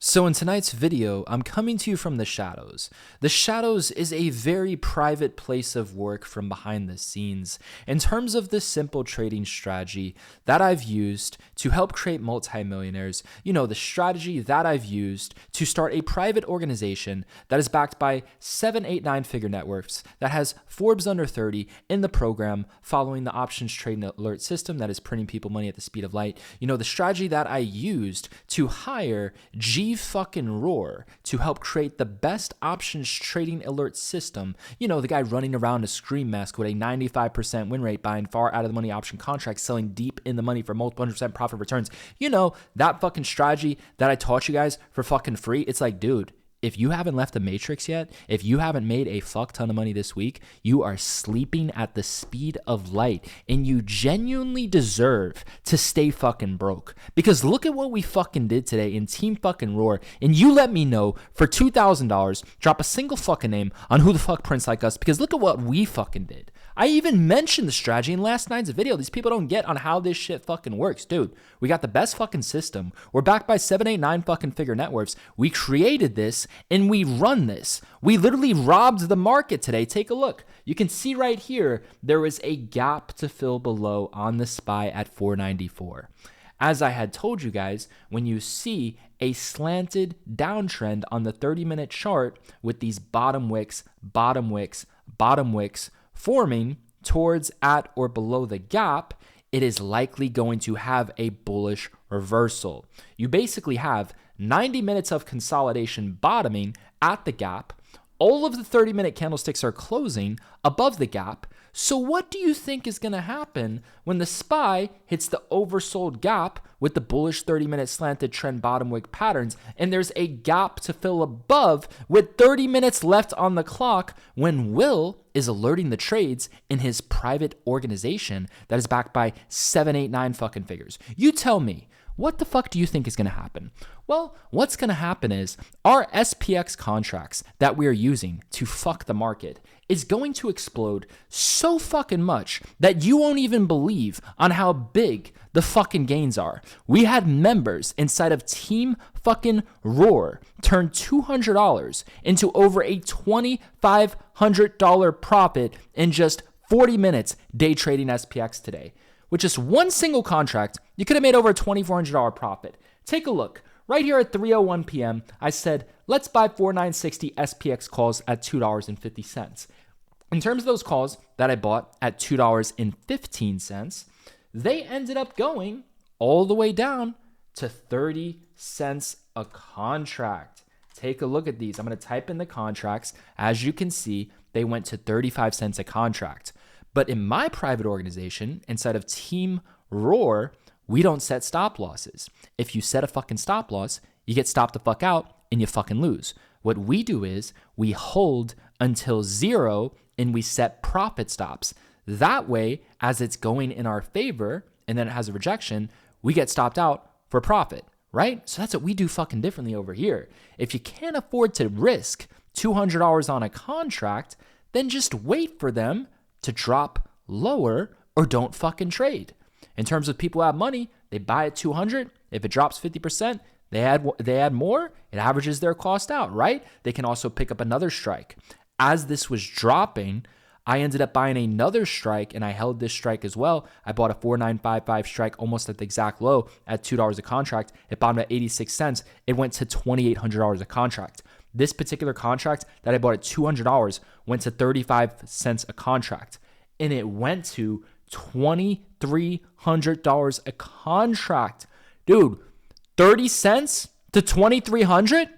So in tonight's video, I'm coming to you from the shadows. The shadows is a very private place of work from behind the scenes in terms of the simple trading strategy that I've used to help create multimillionaires. You know, the strategy that I've used to start a private organization that is backed by 7, 8, 9-figure networks, that has Forbes under 30 in the program, following the options trading alert system that is printing people money at the speed of light. You know, the strategy that I used to hire fucking Roar to help create the best options trading alert system. You know, the guy running around a scream mask with a 95% win rate, buying far out of the money option contracts, selling deep in the money for multiple 100% profit returns. You know, that fucking strategy that I taught you guys for fucking free. It's like, dude, if you haven't left the Matrix yet, if you haven't made a fuck ton of money this week, you are sleeping at the speed of light, and you genuinely deserve to stay fucking broke. Because look at what we fucking did today in Team fucking Roar, and you let me know for $2,000, drop a single fucking name on who the fuck prints like us, because look at what we fucking did. I even mentioned the strategy in last night's video. These people don't get on how this shit fucking works. Dude, we got the best fucking system. We're backed by 7, 8, 9 fucking figure networks. We created this and we run this. We literally robbed the market today. Take a look. You can see right here, there was a gap to fill below on the SPY at 494. As I had told you guys, when you see a slanted downtrend on the 30-minute chart with these bottom wicks forming towards, at, or below the gap, it is likely going to have a bullish reversal. You basically have 90 minutes of consolidation bottoming at the gap. All of the 30-minute candlesticks are closing above the gap. So what do you think is going to happen when the SPY hits the oversold gap with the bullish 30-minute slanted trend bottom wick patterns, and there's a gap to fill above with 30 minutes left on the clock, when Will is alerting the trades in his private organization that is backed by 7, 8, 9 fucking figures? You tell me, what the fuck do you think is going to happen? Well, what's going to happen is our SPX contracts that we are using to fuck the market is going to explode so fucking much that you won't even believe on how big the fucking gains are. We had members inside of Team fucking Roar turn $200 into over a $2,500 profit in just 40 minutes day trading SPX today. With just one single contract, you could have made over a $2,400 profit. Take a look. Right here at 3:01 p.m., I said, let's buy 4960 SPX calls at $2.50. In terms of those calls that I bought at $2.15, they ended up going all the way down to 30 cents a contract. Take a look at these. I'm going to type in the contracts. As you can see, they went to 35 cents a contract. But in my private organization, inside of Team Roar, we don't set stop losses. If you set a fucking stop loss, you get stopped the fuck out and you fucking lose. What we do is we hold until zero and we set profit stops. That way, as it's going in our favor and then it has a rejection, we get stopped out for profit, right? So that's what we do fucking differently over here. If you can't afford to risk $200 on a contract, then just wait for them to drop lower or don't fucking trade. In terms of people who have money, they buy at 200. If it drops 50%, they add more. It averages their cost out, right? They can also pick up another strike. As this was dropping, I ended up buying another strike, and I held this strike as well. I bought a 4955 strike almost at the exact low at $2 a contract. It bottomed at 86 cents. It went to $2,800 a contract. This particular contract that I bought at $200 went to 35 cents a contract, and it went to $2,300 a contract. Dude, 30 cents to 2,300?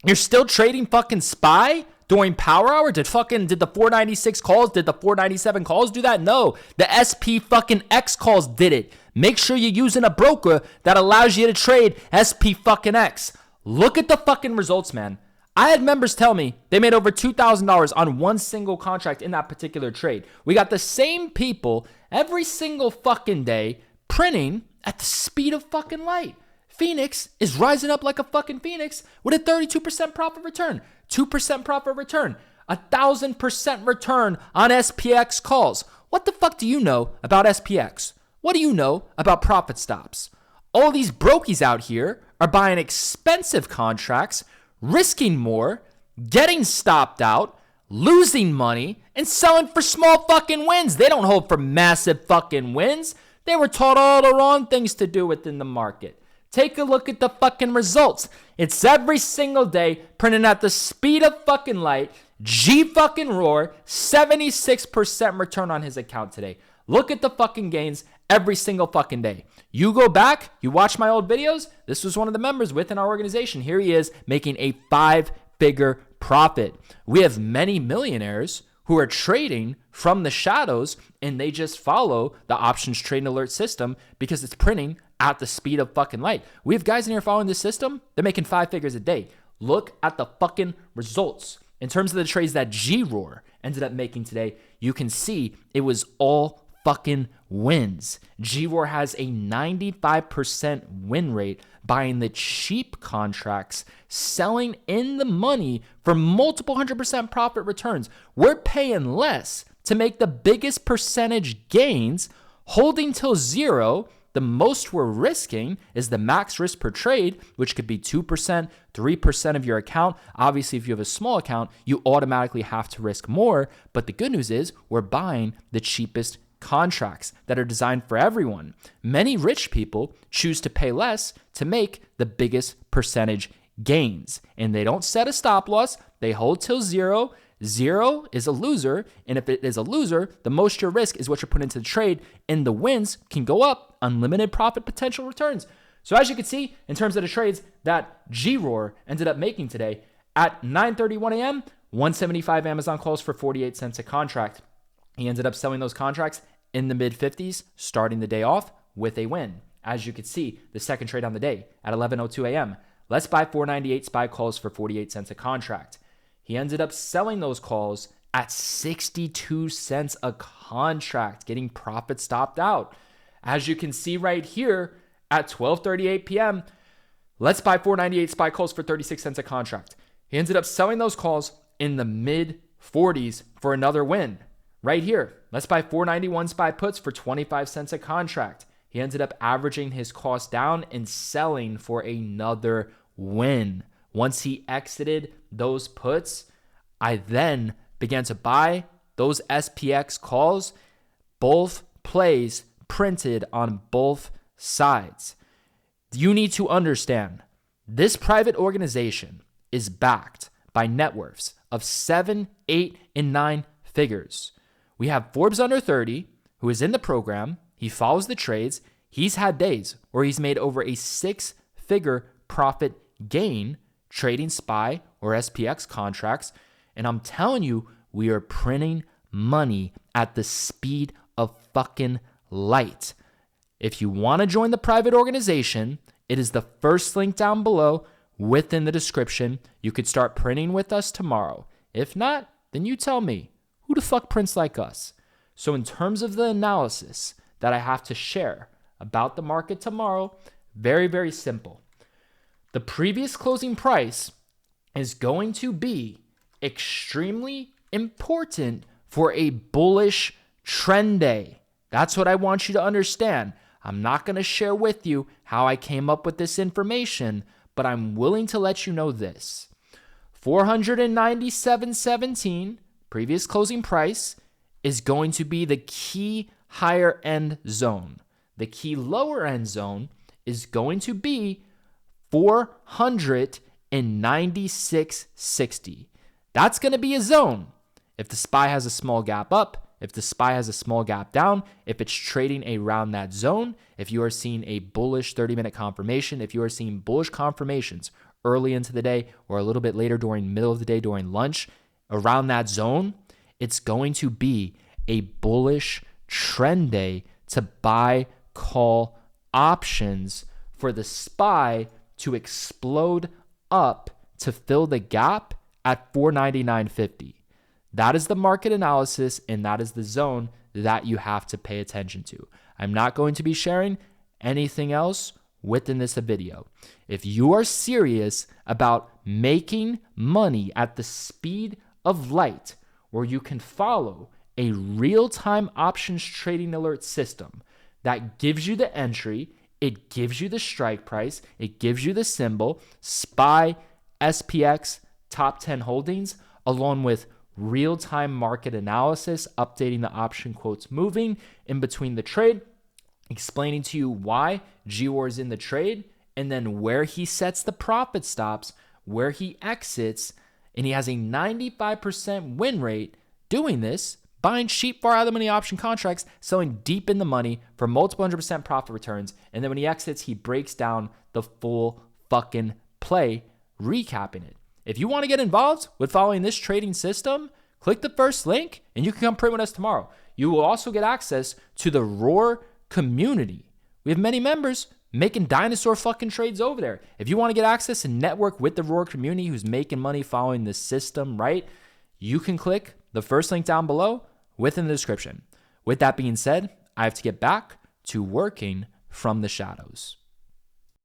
You're still trading fucking SPY during power hour? Did the 496 calls, did the 497 calls do that? No, the SP fucking X calls did it. Make sure you're using a broker that allows you to trade SP fucking X. Look at the fucking results, man. I had members tell me they made over $2,000 on one single contract in that particular trade. We got the same people every single fucking day printing at the speed of fucking light. Phoenix is rising up like a fucking phoenix with a 32% profit return, 2% profit return, 1,000% return on SPX calls. What the fuck do you know about SPX? What do you know about profit stops? All these brokies out here are buying expensive contracts, risking more, getting stopped out, losing money, and selling for small fucking wins. They don't hope for massive fucking wins. They were taught all the wrong things to do within the market. Take a look at the fucking results. It's every single day printing at the speed of fucking light. G fucking Roar, 76% return on his account today. Look at the fucking gains every single fucking day. You go back, you watch my old videos. This was one of the members within our organization. Here he is making a 5-figure profit. We have many millionaires who are trading from the shadows, and they just follow the options trading alert system because it's printing at the speed of fucking light. We have guys in here following this system. They're making 5 figures a day. Look at the fucking results. In terms of the trades that G-Roar ended up making today, you can see it was all fucking wins. G-Roar has a 95% win rate buying the cheap contracts, selling in the money for multiple 100% profit returns. We're paying less to make the biggest percentage gains, holding till zero. The most we're risking is the max risk per trade, which could be 2%, 3% of your account. Obviously, if you have a small account, you automatically have to risk more. But the good news is we're buying the cheapest contracts that are designed for everyone. Many rich people choose to pay less to make the biggest percentage gains. And they don't set a stop loss. They hold till zero. Zero is a loser, and if it is a loser, the most your risk is what you're putting into the trade, and the wins can go up, unlimited profit potential returns. So as you can see, in terms of the trades that G-Roar ended up making today, at 9:31 a.m., 175 Amazon calls for 48 cents a contract. He ended up selling those contracts in the mid-50s, starting the day off with a win. As you can see, the second trade on the day at 11:02 a.m., let's buy 498 SPY calls for 48 cents a contract. He ended up selling those calls at 62 cents a contract, getting profit stopped out. As you can see right here at 12:38 p.m., let's buy 498 SPY calls for 36 cents a contract. He ended up selling those calls in the mid 40s for another win. Right here, let's buy 491 SPY puts for 25 cents a contract. He ended up averaging his cost down and selling for another win. Once he exited those puts, I then began to buy those SPX calls, both plays printed on both sides. You need to understand, this private organization is backed by net worths of 7, 8, and 9 figures. We have Forbes Under 30, who is in the program. He follows the trades. He's had days where he's made over a 6-figure profit gain trading SPY or SPX contracts. And I'm telling you, we are printing money at the speed of fucking light. If you want to join the private organization, it is the first link down below within the description. You could start printing with us tomorrow. If not, then you tell me, who the fuck prints like us? So in terms of the analysis that I have to share about the market tomorrow, very, very simple. The previous closing price is going to be extremely important for a bullish trend day. That's what I want you to understand. I'm not going to share with you how I came up with this information, but I'm willing to let you know this. 497.17, previous closing price, is going to be the key higher end zone. The key lower end zone is going to be 496.60. That's going to be a zone. If the SPY has a small gap up, if the SPY has a small gap down, if it's trading around that zone, if you are seeing a bullish 30-minute confirmation, if you are seeing bullish confirmations early into the day or a little bit later during middle of the day during lunch, around that zone, it's going to be a bullish trend day to buy call options for the SPY to explode up to fill the gap at 499.50. That is the market analysis, and that is the zone that you have to pay attention to. I'm not going to be sharing anything else within this video. If you are serious about making money at the speed of light, where you can follow a real-time options trading alert system that gives you the entry It gives you the strike price. It gives you the symbol, SPY, SPX, top 10 holdings, along with real-time market analysis, updating the option quotes moving in between the trade, explaining to you why GWAR is in the trade, and then where he sets the profit stops, where he exits, and he has a 95% win rate doing this, buying cheap far out of the money option contracts, selling deep in the money for multiple 100% profit returns, and then when he exits, he breaks down the full fucking play, recapping it. If you want to get involved with following this trading system, click the first link and you can come print with us tomorrow. You will also get access to the Roar community. We have many members making dinosaur fucking trades over there. If you want to get access and network with the Roar community who's making money following this system, right? You can click the first link down below within the description. With that being said, I have to get back to working from the shadows.